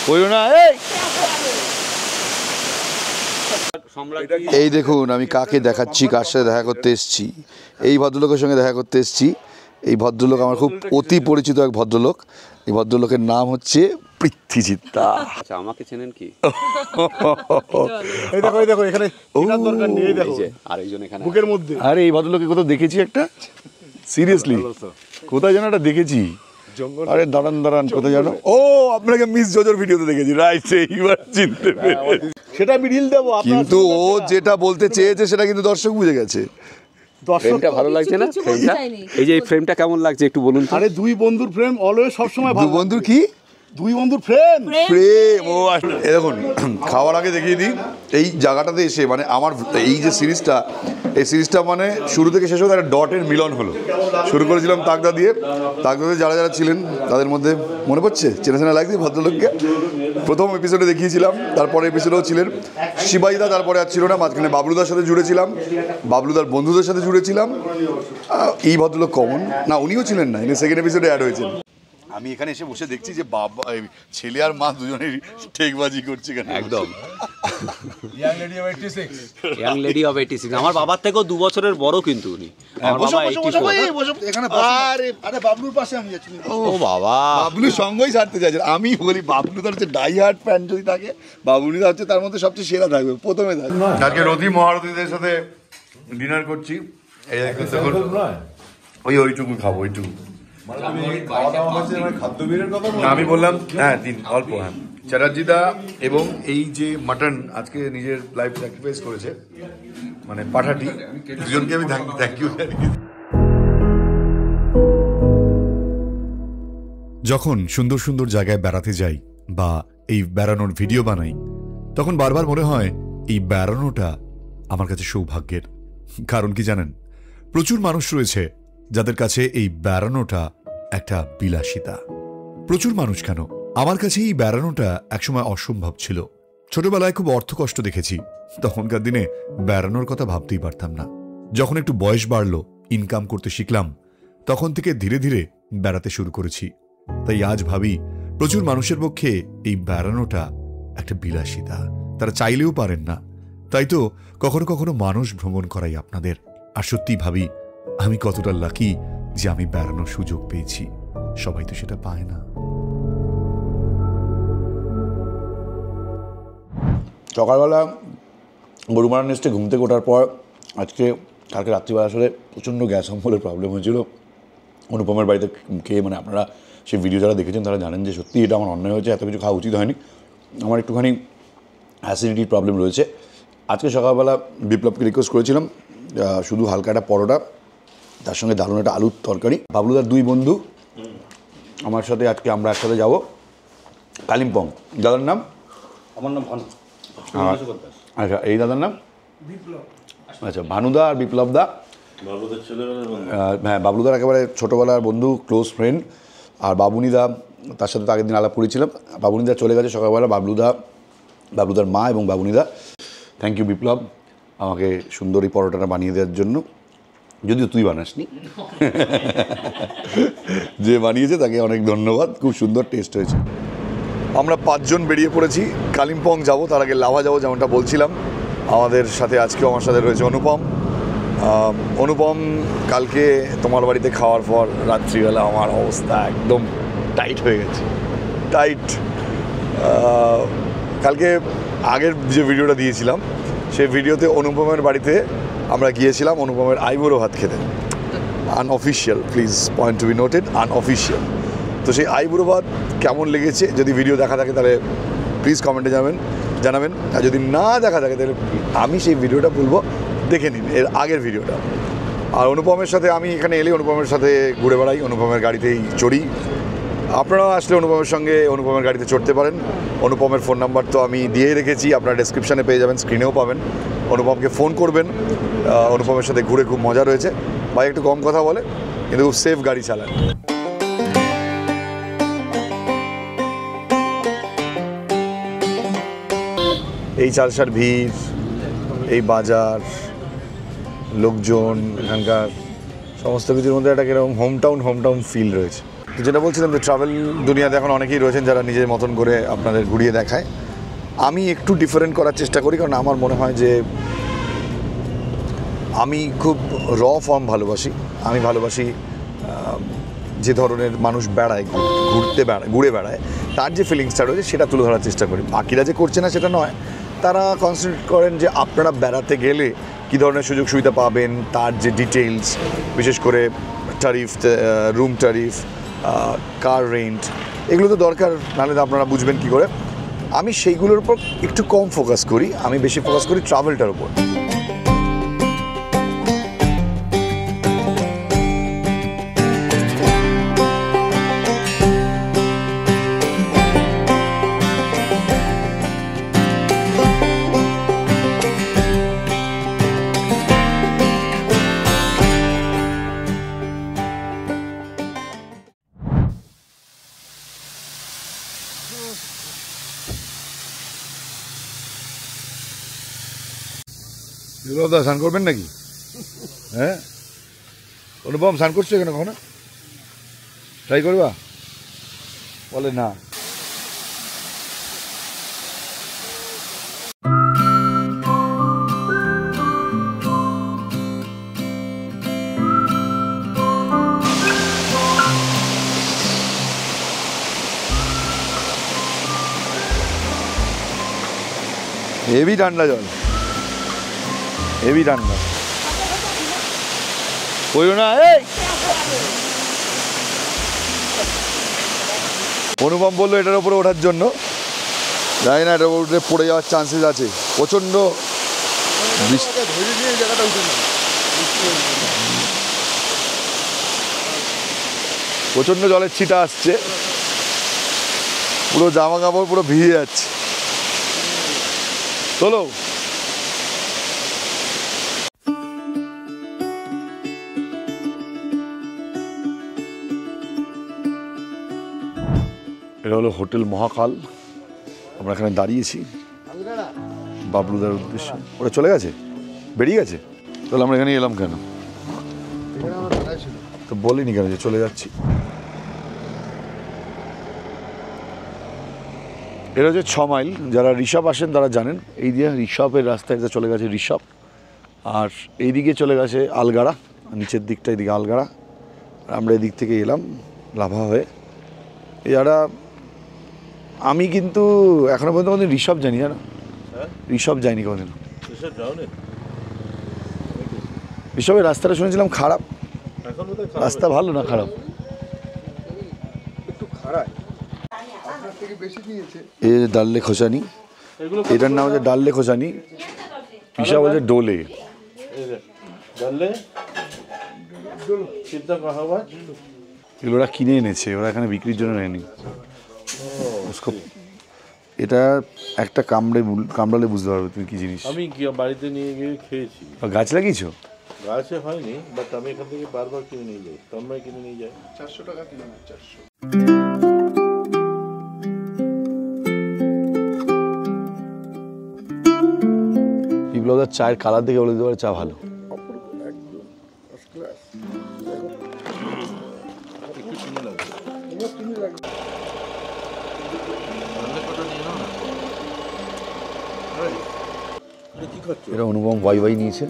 বলো না। এই দেখুন আমি কাকে দেখাচ্ছি, কার সাথে দেখা করতে এসেছি। এই ভদ্রলোকের সঙ্গে দেখা করতে এসেছি। এই ভদ্রলোক আমার খুব অতি পরিচিত এক ভদ্রলোক। এই ভদ্রলোকের নাম হচ্ছে পৃথ্বীজিৎ দা। আচ্ছা, আমাকে চেনেন কি? এই দেখো, এই দেখো, এখানে চেনার দরকার নেই। এই দেখো আরেকজন এখানে বুকের মধ্যে। আরে এই ভদ্রলোককে কোথাও দেখেছি একটা, সিরিয়াসলি কোথায় যেন একটা দেখেছি। আরে দাঁড়ান দাঁড়ান, কোথায় জানো? ও আপনাকে মিস জোজোর ভিডিওতে দেখেছি, রাইট, এইবার চিনতে পেরেছি। সেটা আমি রিল দেবো, কিন্তু ও যেটা বলতে চেয়েছে সেটা কিন্তু দর্শক বুঝে গেছে। ফ্রেমটা ভালো লাগছে না? ফ্রেমটা, এই যে এই ফ্রেমটা কেমন লাগছে একটু বলুন। আরে দুই বন্ধুর ফ্রেম অলওয়েজ সবসময় ভালো। দুই বন্ধুর কি? দুই বন্ধুর ফ্রেম। প্রেম। ও এই দেখুন, খাওয়ার আগে দেখিয়ে দিই এই জায়গাটাতে এসে, মানে আমার এই যে সিরিজটা, এই সিরিজটা মানে শুরু থেকে শেষ হতে একটা ডটের মিলন হলো। শুরু করেছিলাম তাকদা দিয়ে। তাকদাতে যারা যারা ছিলেন তাদের মধ্যে মনে পড়ছে, চেনা চেনা লাগছে ভদ্রলোককে। প্রথম এপিসোডে দেখিয়েছিলাম, তারপরে এপিসোডেও ছিলেন শিবাইদা, তারপরে আর ছিল না। মাঝখানে বাবলুদার সাথে জুড়েছিলাম, বাবলুদার বন্ধুদের সাথে জুড়েছিলাম। এই ভদ্রলোক কমন না, উনিও ছিলেন না, ইনি সেকেন্ড এপিসোডে অ্যাড হয়েছেন। আমি এখানে এসে বসে দেখছি যে বাবা, ছেলে আর মা দুজনেই ঠেকবাজি করছে কেন। একদম ইয়াং লেডি অফ 86। আমার বাবার থেকেও 2 বছরের বড় কিন্তু উনি। আমার বাবা 84। এখানে আরে বাবলুর পাশে আমি যাচ্ছি। ও বাবা, বাবলু সঙ্গই ছাড়তে চাইছে। আমি বলি বাবলু তার হচ্ছে ডাই হার্ট ফ্যান যদি থাকে, বাবলুদা হচ্ছে তার মধ্যে সবচেয়ে সেরা থাকবে, প্রথমে থাকবে। আজকে রথি মহারথীদের সাথে ডিনার করছি। এই দেখুন, ওইটুকু খাবো, ওইটুকু। আমি বললাম হ্যাঁ অল্প, হ্যাঁ। চ্যাটার্জিদা এবং এই যে মাটন আজকে নিজের লাইফ স্যাক্রিফাইস করেছে, মানে পাঠাটি, দুজনকে আমি থ্যাংক ইউ। যখন সুন্দর সুন্দর জায়গায় বেড়াতে যাই বা এই বেড়ানোর ভিডিও বানাই, তখন বারবার মনে হয় এই বেড়ানোটা আমার কাছে সৌভাগ্যের। কারণ কি জানেন, প্রচুর মানুষ রয়েছে যাদের কাছে এই বেড়ানোটা একটা বিলাসিতা। প্রচুর মানুষ কেন, আমার কাছে এই বেড়ানোটা একসময় অসম্ভব ছিল। ছোটবেলায় খুব অর্থকষ্ট দেখেছি, তখনকার দিনে বেড়ানোর কথা ভাবতেই পারতাম না। যখন একটু বয়স বাড়লো, ইনকাম করতে শিখলাম, তখন থেকে ধীরে ধীরে বেড়াতে শুরু করেছি। তাই আজ ভাবি প্রচুর মানুষের পক্ষে এই বেড়ানোটা একটা বিলাসিতা, তারা চাইলেও পারেন না। তাই তো কখনো কখনো মানুষ ভ্রমণ করাই আপনাদের। আর সত্যি ভাবি আমি কতটা লাকি যে আমি বেড়ানোর সুযোগ পেয়েছি, সবাই তো সেটা পায় না। সকালবেলা গরুমারা নেস্টে ঘুম থেকে ওঠার পর কালকে রাত্রিবেলা আসলে প্রচণ্ড গ্যাস অম্বলের প্রবলেম হয়েছিল অনুপমের বাড়িতে খেয়ে। মানে আপনারা সেই ভিডিও যারা দেখেছেন তারা জানেন যে সত্যি এটা আমার অন্যায় হয়েছে, এত কিছু খাওয়া উচিত হয়নি। আমার একটুখানি অ্যাসিডিটির প্রবলেম রয়েছে। আজকে সকালবেলা বিপ্লবকে রিকোয়েস্ট করেছিলাম শুধু হালকা একটা পরোটা, তার সঙ্গে দারুণ একটা আলুর তরকারি। বাবলুদার দুই বন্ধু আমার সাথে আজকে আমরা একসাথে যাব কালিম্পং। দাদার নাম? আমার নাম ভানু। আচ্ছা, এই দাদার নাম আচ্ছা ভানুদা আর বিপ্লব দা, হ্যাঁ বাবলুদার একেবারে ছোটোবেলার বন্ধু, ক্লোজ ফ্রেন্ড। আর বাবুনিদা, তার সাথে তো আগের দিন আলাপ করেছিলাম। বাবুনিদা চলে গেছে সকালবেলা, বাবলুদার মা এবং বাবুনিদা। থ্যাংক ইউ বিপ্লব আমাকে সুন্দর এই পরোটাটা বানিয়ে দেওয়ার জন্য, যদিও তুই বানাসনি। যে বানিয়েছে তাকে অনেক ধন্যবাদ, খুব সুন্দর টেস্ট হয়েছে। আমরা 5 জন বেরিয়ে পড়েছি, কালিম্পং যাব। তার আগে লাভা যাবো, যেমনটা বলছিলাম। আমাদের সাথে আজকেও আমার সাথে রয়েছে অনুপম। কালকে তোমার বাড়িতে খাওয়ার পর রাত্রিবেলা আমার অবস্থা একদম টাইট হয়ে গেছে, টাইট। কালকে আগের যে ভিডিওটা দিয়েছিলাম সেই ভিডিওতে অনুপমের বাড়িতে আমরা গিয়েছিলাম অনুপমের আইবুড়ো ভাত খেতে। Unofficial, please point to be noted, unofficial. তো সেই আইবুড়ো ভাত কেমন লেগেছে, যদি ভিডিও দেখা থাকে তাহলে প্লিজ কমেন্টে জানাবেন। আর যদি না দেখা থাকে তাহলে আমি সেই ভিডিওটা বলবো, দেখে নিন এর আগের ভিডিওটা। আর অনুপমের সাথে আমি এখানে এলে অনুপমের সাথে ঘুরে বেড়াই, অনুপমের গাড়িতেই চড়ি। আপনারা আসলে অনুপমের সঙ্গে অনুপমের গাড়িতে চড়তে পারেন। অনুপমের ফোন নাম্বার তো আমি দিয়েই রেখেছি, আপনারা ডেসক্রিপশানে পেয়ে যাবেন, স্ক্রিনেও পাবেন। অনুপমকে ফোন করবেন, অনুপমের সাথে ঘুরে খুব মজা রয়েছে। ভাই একটু কম কথা বলে কিন্তু খুব সেফ গাড়ি চালান। এই চালসার ভিড়, এই বাজার, লোকজন, এখানকার সমস্ত কিছুর মধ্যে একটা কিরকম হোমটাউন ফিল রয়েছে। তো যেটা বলছিলাম যে ট্রাভেল দুনিয়াতে এখন অনেকেই রয়েছেন যারা নিজের মতন করে আপনাদের ঘুরিয়ে দেখায়। আমি একটু ডিফারেন্ট করার চেষ্টা করি, কারণ আমার মনে হয় যে আমি খুব র ফর্ম ভালোবাসি। আমি ভালোবাসি যে ধরনের মানুষ বেড়ায়, ঘুরে বেড়ায়, তার যে ফিলিংসটা রয়েছে সেটা তুলে ধরার চেষ্টা করি। বাকিরা যে করছে না সেটা নয়, তারা কনসেন্ট্রেট করেন যে আপনারা বেড়াতে গেলে কী ধরনের সুযোগ সুবিধা পাবেন, তার যে ডিটেইলস, বিশেষ করে ট্যারিফ, রুম ট্যারিফ, কার রেন্ট, এগুলো তো দরকার, নাহলে তো আপনারা বুঝবেন কী করে। আমি সেইগুলোর উপর একটু কম ফোকাস করি, আমি বেশি ফোকাস করি ট্রাভেলটার উপর। দা স্নান করবেন নাকি? হ্যাঁ, অনুপম স্নান করছো কেন? কখনো ট্রাই করবা? বলে না। হেভি ঠান্ডা জল, হেভি ঠান্ডা। বললো না এই অনুপম বললো এটার উপরে ওঠার জন্য, জানি না এটার উপরে পড়ে যাওয়ার চান্সেস আছে প্রচণ্ড। প্রচণ্ড জলের ছিটা আসছে, পুরো জামা কাপড় পুরো ভিজে যাচ্ছে। চলো এটা হলো হোটেল মহাকাল। আমরা এখানে দাঁড়িয়েছি বাবলুদার উদ্দেশ্যে। ওরা চলে গেছে, বেরিয়ে গেছে, তাহলে আমরা এখানে এলাম কেন? তো বলিনি কেন যে চলে যাচ্ছি? এটা হচ্ছে 6 মাইল। যারা ঋষভ আসেন তারা জানেন, এই দিয়ে ঋষভের রাস্তায় চলে গেছে ঋষভ, আর এইদিকে চলে গেছে আলগাড়া, নিচের দিকটা এদিকে আলগাড়া। আমরা এদিক থেকে এলাম লাভা হয়ে। যারা আমি কিন্তু এখনো পর্যন্ত কোনোদিন ঋষভ জানি, জানো? ঋষভ যায়নি কোনোদিন। ঋষভের রাস্তাটা শুনেছিলাম খারাপ, রাস্তা ভালো না খারাপ? এই যে ডাল্লে খোসানি, এটার নাম হচ্ছে ডাল্লে খোসানি, পিসা বলছে ডোলে। এগুলো ওরা কিনে এনেছে, ওরা এখানে বিক্রির জন্য নেয়নি। এটা একটা কামড়ালে বুঝতে পারবে তুমি কি জিনিস। আমি বাড়িতে নিয়ে গিয়ে খেয়েছি। গাছ লাগিয়েছো? গাছে হয়নি, বাট আমি এখান থেকে বারবার কিনে নিয়ে যাই, তন্ময় কিনে নিয়ে যায়। 400 টাকা কিলো না, 400। বিপ্লবদার চায়ের কালার দেখে বলে দিতে পারে চা ভালো। এটা অনুপম ওয়াই নিয়েছে,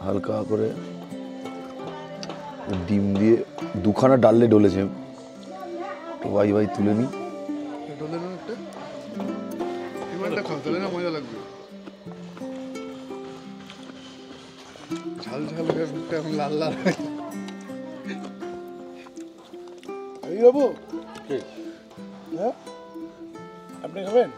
হালকা করে ডিম দিয়ে 2খানা ডাললে ডলেছে। ওয়াই তুলে নি, মজা লাগবে। ঝাল ঝাল এখন লাল লাল। বাবু আপনি খাবেন?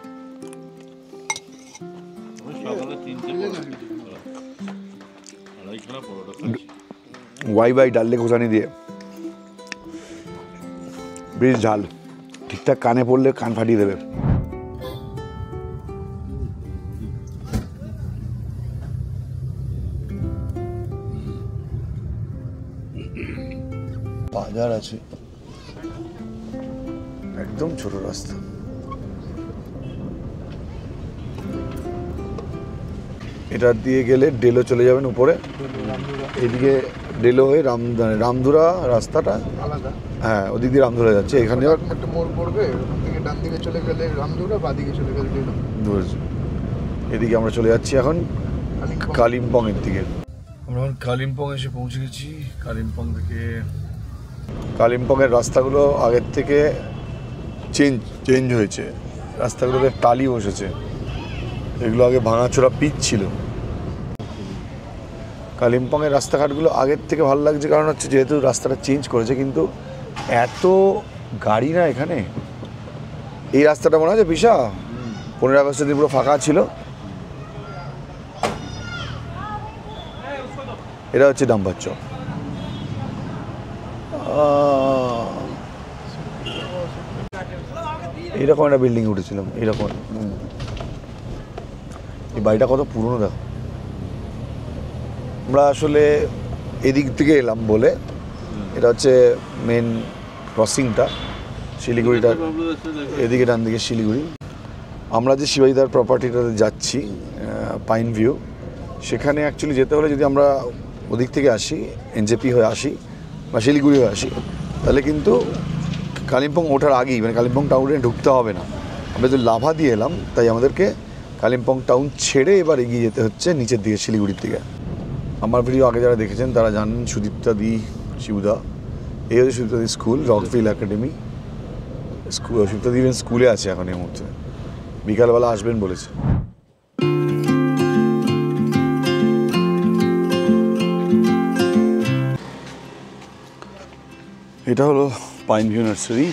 ওয়াই ডাললে খোসানি দিয়ে, বেশ ঝাল, ঠিকঠাক কানে পড়লে কান ফাটিয়ে দেবে। বাজার আছে, একদম ছোট রাস্তা। এটা দিয়ে গেলে ডেলো চলে যাবেন উপরে, এদিকে ডেলো হয়ে রামধুরা রাস্তাটা আলাদা। হ্যাঁ ওদিক দিয়ে রামধুরা যাচ্ছে, এখানে একটা মোড় পড়বে, ওখান থেকে ডান দিকে চলে গেলে রামধুরা, বাঁ দিকে চলে গেলে ডেলো। এদিকে আমরা চলে যাচ্ছি এখন কালিম্পংয়ের দিকে। আমরা এখন কালিম্পং এসে পৌঁছে গেছি। কালিম্পংয়ের রাস্তাগুলো আগের থেকে চেঞ্জ হয়েছে, রাস্তাগুলোতে টালি বসেছে, এগুলো আগে ভাঙাচোরা পিচ ছিল। কালিম্পংয়ের রাস্তাঘাটগুলো আগের থেকে ভালো লাগছে, কারণ হচ্ছে যেহেতু রাস্তাটা চেঞ্জ করেছে, কিন্তু এত গাড়ি না এখানে। এই রাস্তাটা মনে আছে বিশা 15 আগস্টের দিন পুরো ফাঁকা ছিল। এটা হচ্ছে ডাম্বার চক। এইরকম একটা বিল্ডিং উঠেছিলাম, এইরকম। এই বাড়িটা কত পুরনো দেখো। আমরা আসলে এদিক থেকে এলাম বলে, এটা হচ্ছে মেন ক্রসিংটা শিলিগুড়িটা, এদিকে ডান দিকে শিলিগুড়ি। আমরা যে শিবাইদার প্রপার্টিটাতে যাচ্ছি পাইন ভিউ, সেখানে অ্যাকচুয়ালি যেতে হলে যদি আমরা ওদিক থেকে আসি, এনজেপি হয়ে আসি বা শিলিগুড়ি হয়ে আসি, তাহলে কিন্তু কালিম্পং ওঠার আগেই মানে কালিম্পং টাউনে ঢুকতে হবে না। আমরা যদি লাভা দিয়ে এলাম, তাই আমাদেরকে কালিম্পং টাউন ছেড়ে এবার এগিয়ে যেতে হচ্ছে নিচের দিকে শিলিগুড়ির দিকে। আমার ভিডিও আগে যারা দেখেছেন তারা জানেন সুদীপ্তা দি, শিবুদা, এই হচ্ছে সুদীপ্তা দি school, Rockville academy school. Sudipta দি স্কুলে আছে এখন এই মুহূর্তে, বিকালবেলা আসবেন বলেছে। এটা হলো পাইন ভিউ নার্সারি,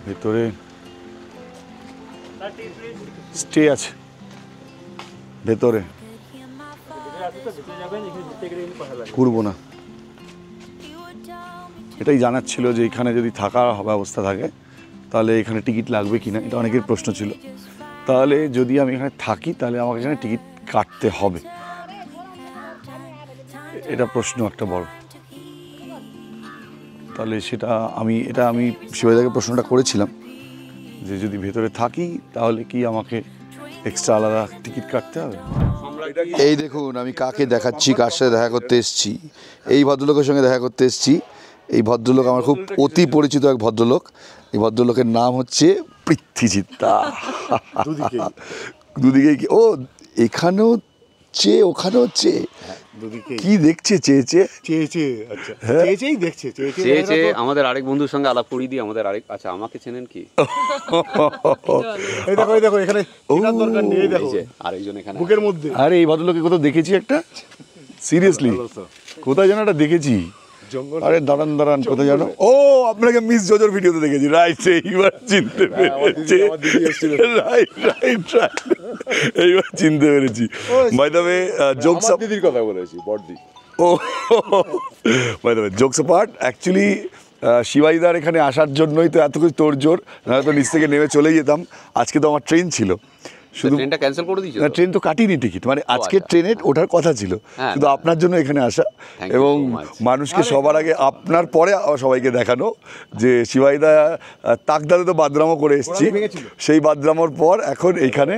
ভেতরে স্টে আছে, ভেতরে ঘুরবো না। এটাই জানার ছিল যে এখানে যদি থাকার ব্যবস্থা থাকে তাহলে এখানে টিকিট লাগবে কিনা, এটা অনেকের প্রশ্ন ছিল। তাহলে যদি আমি এখানে থাকি তাহলে আমাকে এখানে টিকিট কাটতে হবে, এটা প্রশ্ন একটা বড়। তাহলে সেটা আমি শিবাইদাকে প্রশ্নটা করেছিলাম যে যদি ভেতরে থাকি তাহলে কি আমাকে এক্সট্রা আলাদা টিকিট কাটতে হবে। এই দেখুন আমি কাকে দেখাচ্ছি, কার সাথে দেখা করতে এসেছি। এই ভদ্রলোকের সঙ্গে দেখা করতে এসেছি। এই ভদ্রলোক আমার খুব অতি পরিচিত এক ভদ্রলোক। এই ভদ্রলোকের নাম হচ্ছে পৃথ্বীজিৎদা। দুদিকেই ও এখানেও চেয়ে ওখানেও চেয়ে কি দেখছে চেয়ে আমাদের আরেক বন্ধুর সঙ্গে আলাপ করিয়ে দিই। আমাদের আরেক, আচ্ছা আমাকে চেনেন কি? দেখো এখানে দরকার নেই, দেখো আরেকজন এখানে বুকের মধ্যে। আরে এই ভদ্রলোকে কোথাও দেখেছি একটা, সিরিয়াসলি কোথায় যেন একটা দেখেছি। আরে দাঁড়ান কোথায় জানো? ও আপনাকে মিস জোজোর ভিডিওতে দেখেছি, রাইট। এইবার চিনতে পেরেছি, রাইট এইবার চিনতে পেরেছি। By the way jokes up, দিদির কথা বলেছি, বড়দি। ও by the way jokes apart, actually শিবাইদার এখানে আসার জন্যই তো এত কিছু তোড়জোড়, নাহলে তো নিচ থেকে নেমে চলেই যেতাম। আজকে তো আমার ট্রেন ছিল, শুধু ট্রেনটা ক্যান্সেল করে দিয়েছো? না, ট্রেন তো কাটিনি টিকিট, মানে আজকে ট্রেনে ওঠার কথা ছিল, শুধু আপনার জন্য এখানে আসা এবং মানুষকে সবার আগে আপনার পরে সবাইকে দেখানো যে শিবাইদা তাকদাতে তো বাদরামও করে এসেছি, সেই বাদরামোর পর এখন এখান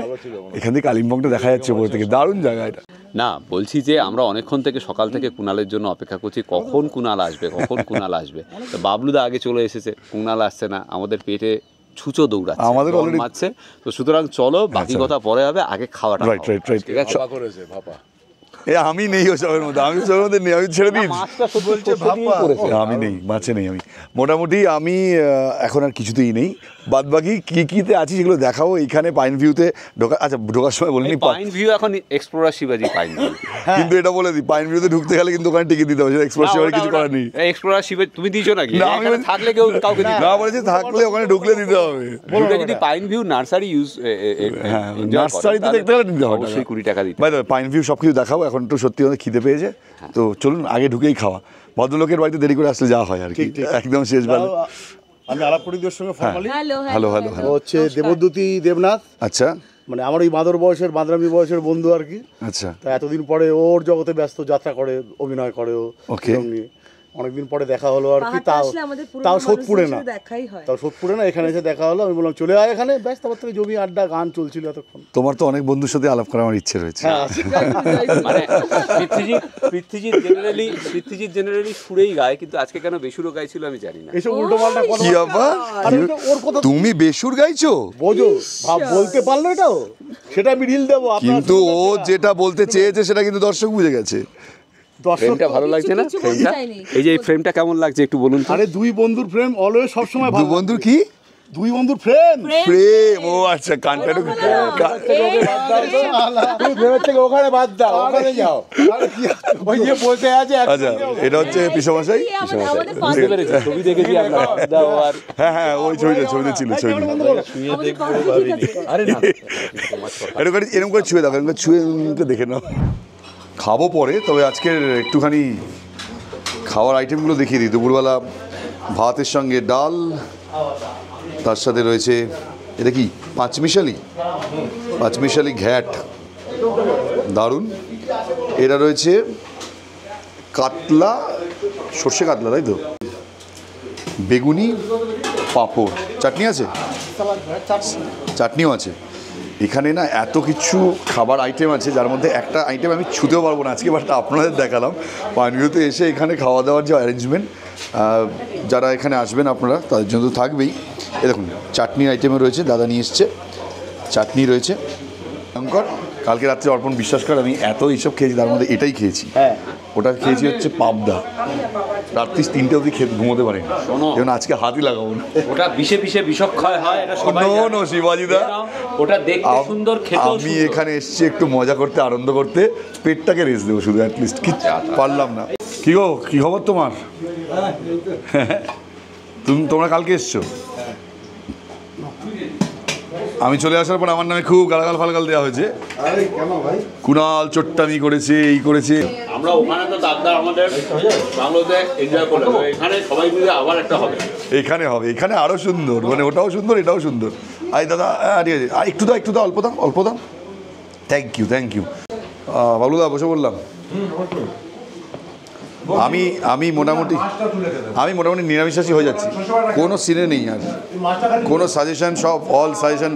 থেকে কালিম্পংটা দেখা যাচ্ছে উপর থেকে, দারুণ জায়গা এটা। না, বলছি যে আমরা অনেকক্ষণ থেকে সকাল থেকে কুণালের জন্য অপেক্ষা করছি, কখন কুণাল আসবে। তো বাবলুদা আগে চলে এসেছে, কুণাল আসছে না, আমাদের পেটে ছুঁচো দৌড়াচ্ছে, আমাদের অলরেডি মারছে। তো সুতরাং চলো, বাকি কথা পরে হবে, আগে খাওয়াটা। রাইট ঠিক আছে? করেছে ভাপা। আমি নেই ওসবের মধ্যে, আমি ওসবের মধ্যে নেই, আমি ছেড়ে দিই। আমি নেই, মাছে নেই আমি। মোটামুটি আমি এখন আর কিছুতেই নেই, বাদ বাকি কীতে আছি সেগুলো দেখাবো এইখানে পাইন ভিউতে ঢোকা। আচ্ছা ঢোকার সময় বলিনি পাইন ভিউ এখন এক্সপ্লোরার শিবাজি পাইন ভিউ, কিন্তু এটা বলে দিই পাইন ভিউতে ঢুকতে গেলে কিন্তু ওখানে টিকিট দিতে হবে, সেটা এক্সপ্লোর শিবাজি কিছু করার নেই। এক্সপ্লোরার শিবাজি তুমি দিয়েছো নাকি? না, আমি থাকলে কাউকে দিতে না, বলেছি থাকলে ওখানে ঢুকলে দিতে হবে। যদি পাইন ভিউ নার্সারি ইউজ, হ্যাঁ নার্সারিতে দেখতে গেলে দিতে হবে, অবশ্যই 20 টাকা দিতে। By the way pine view সব কিছু দেখাবো, এখন একটু সত্যি আমাদের খিদে পেয়েছে, তো চলুন আগে ঢুকেই খাওয়া। ভদ্রলোকের বাড়িতে দেরি করে আসলে যা হয় আর কি, একদম শেষ বেলা। আমি আলাপপুরীদের সঙ্গে ফর্মালি হ্যালো হচ্ছে দেবদ্যুতি দেবনাথ, আচ্ছা মানে আমার ওই মাদর বয়সের মাদরামি বয়সের বন্ধু আর কি। আচ্ছা তা এতদিন পরে ওর জগতে ব্যস্ত, যাত্রা করে, অভিনয় করে ও Okay. নিয়ে। অনেকদিন পরে দেখা হলো আর কি, পাহাড়টা তাও আসলে আমাদের পুরনো তাও মানুষদের সোদপুরে না, সাথে দেখাই হয়। তাও সোদপুরে না, এখানে এসে দেখা হলো। আমি বললাম চলে আয় এখানে, ব্যাস তারপর থেকে জমি আড্ডা গান চলছিল এতক্ষণ। তোমার তো অনেক বন্ধুর সাথে আলাপ করার আমার ইচ্ছে রয়েছে। মানে পৃথ্বীজিৎ জেনারেলি সুরেই গায়, কিন্তু আজকে কেন বেসুরও গাইছিল আমি জানি না। এসব উল্টো পাল্টা কথা কি ব্যাপার? ওর কথা তুমি বেসুর গাইছো? বোঝো, ভাব বলতে পারলো এটাও, সেটা আমি ঢিল দেবো। কিন্তু ও যেটা বলতে চেয়েছে সেটা কিন্তু দর্শক বুঝে গেছে। ফ্রেমটা ভালো লাগছে না? কিছু ফ্রেমটা, চাইনি। এই যে এই ফ্রেমটা কেমন লাগছে একটু বলুন তো। আরে দুই বন্ধুর প্রেম অলওয়েজ সবসময় দু ভালো। বন্ধুর কি? দুই বন্ধুর প্রেম। প্রেম। ও আচ্ছা, কানটাটু তুমি প্রেমের থেকে ওখানে বাদ দাও, ওখানে যাও। ওই যে বসে আছে। আচ্ছা, এটা হচ্ছে পিসমশাই। ছবি দেখেছি আমরা। হ্যাঁ হ্যাঁ, ওই ছবিতে ছিল ছবিতে। আরে না, এরকম করে ছুঁয়ে দেখো, এরকম করে ছুঁয়ে দেখে নাও। খাবো পরে, তবে আজকের একটুখানি খাওয়ার আইটেমগুলো দেখিয়ে দিই। দুপুরবেলা ভাতের সঙ্গে ডাল, তার সাথে রয়েছে এটা কি পাঁচমিশালি ঘ্যাট, দারুণ। এটা রয়েছে কাতলা, সর্ষে কাতলা, তাই তো, বেগুনি, পাঁপড়, চাটনি আছে, চাটনিও আছে। এখানে না এত কিছু খাবার আইটেম আছে, যার মধ্যে একটা আইটেম আমি ছুতেও পারবো না আজকে, বাট আপনাদের দেখালাম। পানভিউতে এসে এখানে খাওয়া দাওয়ার যে অ্যারেঞ্জমেন্ট, যারা এখানে আসবেন আপনারা তাদের জন্য তো থাকবেই। এ দেখুন, চাটনির আইটেমে রয়েছে, দাদা নিয়ে এসছে চাটনি রয়েছে। শঙ্কর, কালকে রাত্রে অর্পণ বিশ্বাস কর আমি এত এইসব খেয়েছি, তার মধ্যে এটাই খেয়েছি। হ্যাঁ, ওটা খেয়েছি হচ্ছে পাবদা। রাত্রি 3টে অবধি ঘুমোতে পারি, যেমন আজকে হাতই লাগাবো না। ওটা বিষে বিষক্ষয় হয়, এটা সবাই জানে। নো শিবাজিদা, ওটা দেখতে সুন্দর, খেতেও আমি সুন্দর। এখানে এসেছি একটু মজা করতে, আনন্দ করতে, পেটটাকে রেস্ট দেবো শুধু, অ্যাটলিস্ট কি পারলাম না। কি গো, কি খবর তোমার? তোমরা কালকে এসছো? আমি চলে আসার পর আমার নামে খুব গালাগাল ফালগাল দেওয়া হয়েছে। কুণাল চোট্টামি করেছে, এই করেছে। আমরা ওখানে তো দাদা আমাদের বাংলাতে এনজয় করলাম, এখানে সবাই মিলে আবার একটা হবে। এখানে হবে, এখানে আরো সুন্দর, মানে ওটাও সুন্দর এটাও সুন্দর। আই দাদা, একটু দাও, অল্প দাও। Thank you. বাবলুদা, বসে বললাম। আমি মোটামুটি নিরামিষাশী হয়ে যাচ্ছি, কোনো সিনে নেই আর কোনো সাজেশন, সব অল সাজেশন,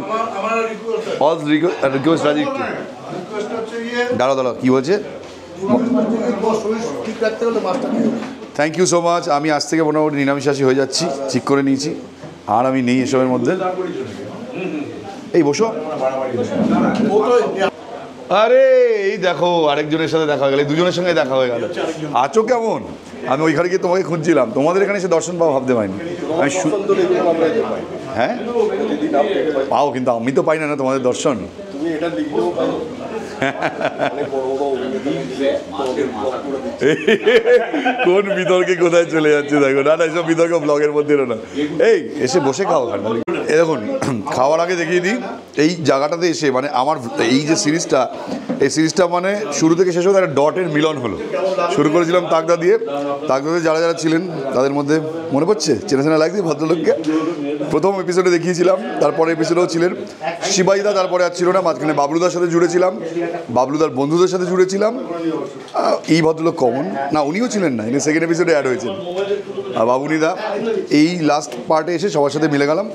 অল রিকোয়েস্ট রাজি। দাঁড়াও, কী বলছে? Thank you so much. আমি আজ থেকে মোটামুটি নিরামিষাশী হয়ে যাচ্ছি, ঠিক করে নিয়েছি, আর আমি নেই এসবের মধ্যে। এই বসো। আরে এই দেখো, আরেকজনের সাথে দেখা হয়ে গেল, দুজনের সঙ্গে দেখা হয়ে গেল। আছো কেমন? আমি ওইখানে গিয়ে তোমাকে খুঁজছিলাম, তোমাদের এখানে এসে দর্শন পাওয়া ভাবতে পারিনি। হ্যাঁ পাও, কিন্তু আমি তো পাই না তোমাদের দর্শন। কোন বিতর্কে কোথায় চলে যাচ্ছে দেখো। না এসব বিতর্ক ব্লগের মধ্যে না। এই এসে বসে খাও খান। এই দেখুন, খাওয়ার আগে দেখিয়ে দিই, এই জায়গাটাতে এসে মানে আমার এই যে সিরিজটা, এই সিরিজটা মানে শুরু থেকে শেষ হতে একটা ডটের মিলন হলো। শুরু করেছিলাম তাকদাতে যারা ছিলেন তাদের মধ্যে মনে পড়ছে, চেনা লাগছে ভদ্রলোককে। প্রথম এপিসোডে দেখিয়েছিলাম, তারপরে এপিসোডেও ছিলেন শিবাজিদা, তারপরে আর ছিল না, মাঝখানে বাবলুদার সাথে জুড়েছিলাম, বাবলুদার বন্ধুদের সাথে জুড়েছিলাম। এই ভদ্রলোক কমন না, উনিও ছিলেন না, ইনি সেকেন্ড এপিসোডে অ্যাড হয়েছেন। আর বাবুনিদা, এই লাস্ট পার্টে এসে সবার সাথে মিলে গেলাম,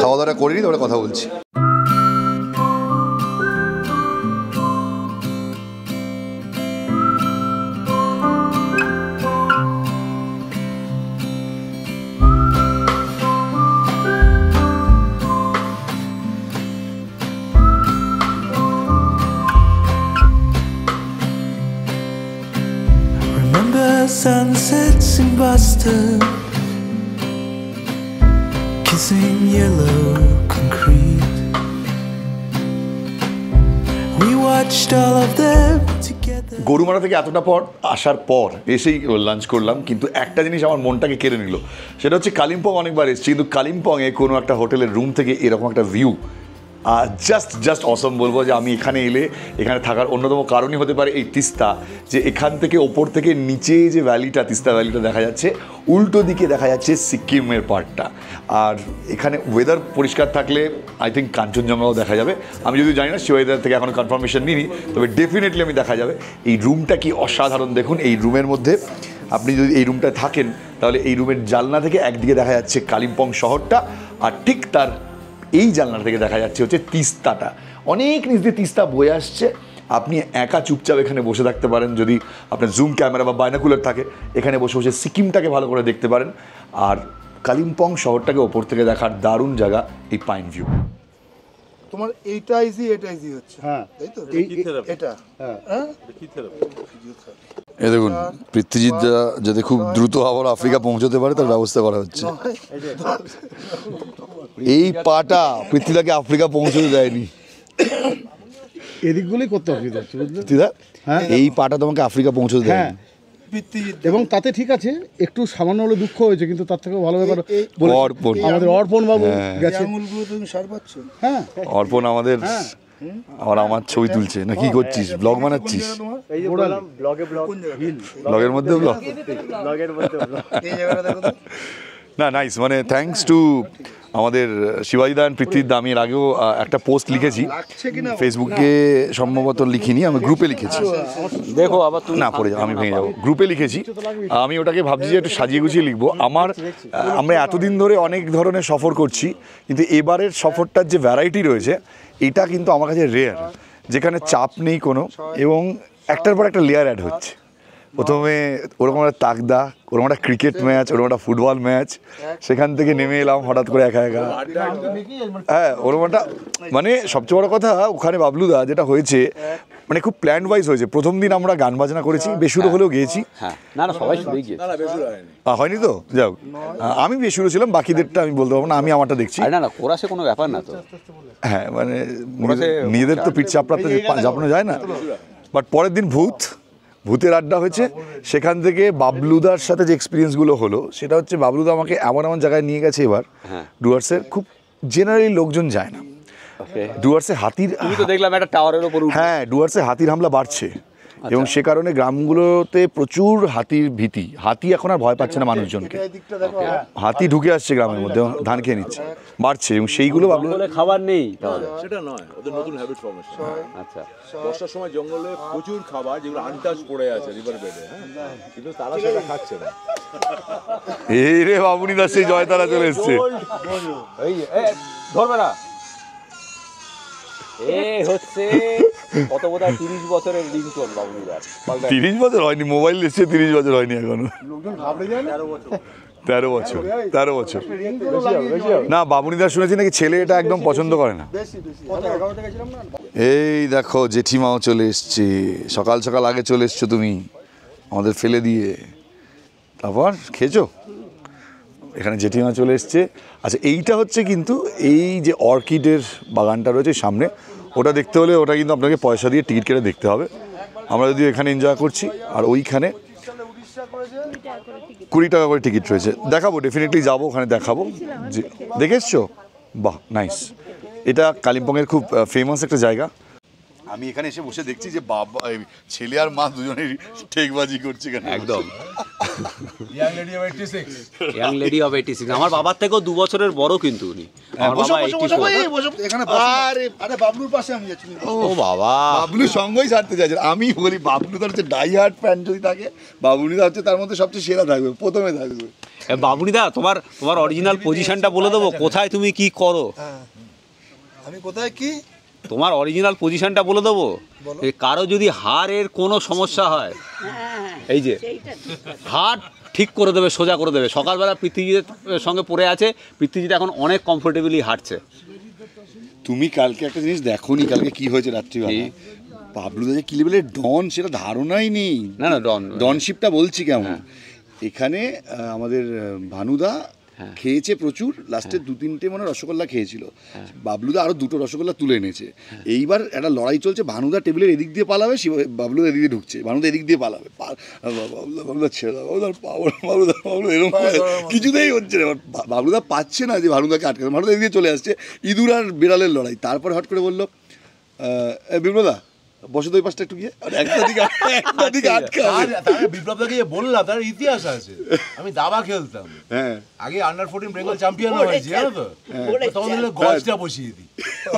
খাওয়া দাওয়া করে নিই, তারপরে কথা বলছি। Sunsets in Boston, kissing yellow concrete. We watched all of them together. Gorumara থেকে এতটা পর আসার পর এসেই লাঞ্চ করলাম, কিন্তু একটা জিনিস আমার মনটাকে কেড়ে নিল, সেটা হচ্ছে কালিম্পং অনেকবার এসেছি, কিন্তু কালিম্পংয়ে কোনো একটা হোটেলের রুম থেকে এরকম একটা ভিউ জাস্ট অসম বলবো। যে আমি এখানে এলে এখানে থাকার অন্যতম কারণই হতে পারে এই তিস্তা, যে এখান থেকে ওপর থেকে নিচে যে ভ্যালিটা, তিস্তা ভ্যালিটা দেখা যাচ্ছে, উল্টো দিকে দেখা যাচ্ছে সিকিমের পার্টটা। আর এখানে ওয়েদার পরিষ্কার থাকলে আই থিঙ্ক কাঞ্চনজঙ্ঘাও দেখা যাবে। আমি যদি জানি না, সে ওয়েদার থেকে এখনও কনফার্মেশন নিইনি, তবে ডেফিনেটলি আমি দেখা যাবে। এই রুমটা কি অসাধারণ দেখুন। এই রুমের মধ্যে আপনি যদি এই রুমটায় থাকেন তাহলে এই রুমের জানলা থেকে একদিকে দেখা যাচ্ছে কালিম্পং শহরটা, আর ঠিক তার এই জানলা থেকে দেখা যাচ্ছে হচ্ছে তিস্তাটা। অনেক নিচ দিয়ে তিস্তা বয়ে আসছে। আপনি একা চুপচাপ এখানে বসে থাকতে পারেন, যদি আপনার জুম ক্যামেরা বা বাইনাকুলার থাকে এখানে বসে বসে সিকিমটাকে ভালো করে দেখতে পারেন। আর কালিম্পং শহরটাকে ওপর থেকে দেখার দারুণ জায়গা এই পাইন ভিউ। তোমার এইটা ইজি, এটা ইজি হচ্ছে, হ্যাঁ তাই তো? কি থেরাপি? এটা হ্যাঁ কি থেরাপি? এ দেখুন পৃথ্বীজিৎ যাতে খুব দ্রুত আবার আফ্রিকা পৌঁছতে পারে তার ব্যবস্থা করা হচ্ছে। এই পাটা পৃথ্বীদাকে আফ্রিকা পৌঁছতে দেয়নি। এদিকগুলোই করতে অসুবিধা হচ্ছে, বুঝলে? পৃথ্বীদা, হ্যাঁ এই পাটা তোমাকে আফ্রিকা পৌঁছতে হ্যাঁ, দেয়নি। এবং তাতে ঠিক আছে, একটু সামান্য হলে দুঃখ হয়েছে, কিন্তু তার থেকে ভালো ব্যাপার বলে অর্পণ। আমাদের অর্পণ বাবু গেছে। আঙুলগুলো তুমি সার পাচ্ছ? হ্যাঁ অর্পণ আমাদের আমার ছবি তুলছে না, কি করছিস? ব্লগ বানাচ্ছিস? ব্লগের মধ্যে ব্লগ? এই জায়গাটা দেখো তো। না, নাইস, মানে থ্যাঙ্কস টু আমাদের শিবাজিদা অ্যান্ড পৃথ্বীদা। আমি এর আগেও একটা পোস্ট লিখেছি ফেসবুকে, সম্ভবত লিখিনি, আমি গ্রুপে লিখেছি। দেখো আবার তুমি না পড়ে যাও, আমি ভেঙে যাবো। গ্রুপে লিখেছি, আমি ওটাকে ভাবছি যে একটু সাজিয়ে গুছিয়ে লিখবো। আমরা এতদিন ধরে অনেক ধরনের সফর করছি, কিন্তু এবারের সফরটার যে ভ্যারাইটি রয়েছে এটা কিন্তু আমার কাছে রেয়ার, যেখানে চাপ নেই কোনো, এবং একটার পর একটা লেয়ার অ্যাড হচ্ছে। প্রথমে ওরকম একটা তাকদা, ওরকম একটা ক্রিকেট ম্যাচ, ওরকম একটা ফুটবল ম্যাচ, সেখান থেকে নেমে এলাম হঠাৎ করে একা একা। হ্যাঁ, ওরকম একটা, মানে সবচেয়ে বড় কথা ওখানে বাবলুদা যেটা হয়েছে, মানে খুব প্ল্যান ওয়াইজ হয়েছে। প্রথম দিন আমরা গান বাজনা করেছি, বেসুরো হলেও গেয়েছি। হ্যাঁ, না না সবাই শুনেই গিয়েছে। হয়নি তো, যাও, আমি বেসুরো ছিলাম, বাকিদেরটা আমি বলতে পারবো না, আমি আমারটা দেখছি। আরে না না, কোরাসে কোনো ব্যাপার না তো। হ্যাঁ, মানে নিজেদের তো পিঠ চাপড়াতে চাপানো যায় না। বাট পরের দিন ভূতের আড্ডা হয়েছে। সেখান থেকে বাবলুদার সাথে যে এক্সপিরিয়েন্সগুলো হলো সেটা হচ্ছে, বাবলুদা আমাকে এমন এমন জায়গায় নিয়ে গেছে এবার ডুয়ার্সের, খুব জেনারেলি লোকজন যায় না। ডুয়ার্সে হাতির, তুমি তো দেখলাম একটা টাওয়ারের উপর উঠে। হ্যাঁ, ডুয়ার্সে হাতির হামলা বাড়ছে, এবং সে কারণে গ্রামগুলোতে প্রচুর হাতির ভীতি। হাতি এখন আর ভয় পাচ্ছে না মানুষজনকে। হাতি ঢুকে আসছে গ্রামের মধ্যে, ধান খেয়ে নিচ্ছে, বাড়ছে, এবং সেইগুলো জঙ্গলে খাবার নেই তাহলে। সেটা নয়, ওদের নতুন হ্যাবিট ফর্মেশন। আচ্ছা, বর্ষার সময় জঙ্গলে প্রচুর খাবার যেগুলো আনটাচ পড়ে আছে রিভার বেডে, হ্যাঁ, কিন্তু তারা সেটা খাচ্ছে না। এই রে বাবুনিদা সেই জয়তারা চলে এসছে। এই ধরবে না, এ হচ্ছে কত বোধহয় 30 বছরের রিংটোন বাবুনিদার। 30 বছর হয়নি, মোবাইল এসছে 30 বছর হয়নি এখনো। 13 বছর না, বাবুনিদা শুনেছি নাকি ছেলে এটা একদম পছন্দ করে না। এই দেখো জেঠিমাও চলে এসছে, সকাল সকাল আগে চলে এসছো তুমি আমাদের ফেলে দিয়ে। তারপর খেয়েছো? এখানে জেঠিমা চলে এসছে। আচ্ছা, এইটা হচ্ছে কিন্তু এই যে অর্কিডের বাগানটা রয়েছে সামনে, ওটা দেখতে হলে ওটা কিন্তু আপনাকে পয়সা দিয়ে টিকিট কেটে দেখতে হবে। আমরা যদি এখানে এনজয় করছি, আর ওইখানে 20 টাকা করে টিকিট রয়েছে। দেখাবো, ডেফিনেটলি যাবো ওখানে, দেখাবো। যে দেখে এসছো? বাহ, নাইস। এটা কালিম্পংয়ের খুব ফেমাস একটা জায়গা। আমি এখানে এসে বসে দেখছি যে বাবা, ছেলে আর মা দুজনেই ঠেকবাজি করছে এখানে একদম। Young lady of 86। আমার বাবার থেকেও 2 বছরের বড় কিন্তু উনি। আমার বাবা 84। এখানে আরে বাবলুর পাশে আমি যাচ্ছি। ও বাবা, বাবলু সঙ্গই ছাড়তে চাইছে। আমি বলি বাবলু তার হচ্ছে ডাই হার্ট ফ্যান যদি থাকে, বাবলুদা হচ্ছে তার মধ্যে সবচেয়ে সেরা থাকবে, প্রথমে থাকবে। বাবুনিদা তোমার অরিজিনাল পজিশনটা বলে দেবো, কোথায় তুমি কি করো? আমি কোথায় কি, তোমার অরিজিনাল পজিশনটা বলে দেবো। কারো যদি হাড়ের কোনো সমস্যা হয়, এই যে হাড় ঠিক করে দেবে, সোজা করে দেবে। সকালবেলা পৃথ্বীজিতের সঙ্গে পড়ে আছে, পৃথ্বীজিৎ এখন অনেক কমফোর্টেবলি হাঁটছে। তুমি কালকে একটা জিনিস দেখোনি, কালকে কি হয়েছে রাত্রিবেলা? বাবলুদা যে কি লেভেলের ডন সেটা ধারণাই নেই। না না, ডনশিপটা বলছি কেমন। এখানে আমাদের ভানুদা খেয়েছে প্রচুর, লাস্টে 2-3টে মানে রসগোল্লা খেয়েছিল। বাবলুদা আরো 2টো রসগোল্লা তুলে এনেছে। এইবার একটা লড়াই চলছে, ভানুদা টেবিলের এদিক দিয়ে পালাবে, বাবলুদা এদিক দিয়ে ঢুকছে, ভানুদা এদিক দিয়ে পালাবে, বাবলুদা ছেড়ে দাও, বাবলুদা এরকম কিছুতেই হচ্ছে না। বাবলুদা পাচ্ছে না যে ভানুদাকে আটকাতে, ভানুদা এদিকে চলে আসছে। ইঁদুর আর বিড়ালের লড়াই। তারপর হট করে বললো, বিপ্লদা বসে তো ওই পাশটা একটু গিয়ে আর একটা দিকে আটকা তার বিপ্লবদাকে যে বললাম তার ইতিহাস আছে। আমি দাবা খেলতাম, হ্যাঁ আগে আন্ডার 14 বেঙ্গল চ্যাম্পিয়ন হয়েছি জানো তো, তখন গজটা বসিয়ে দিই।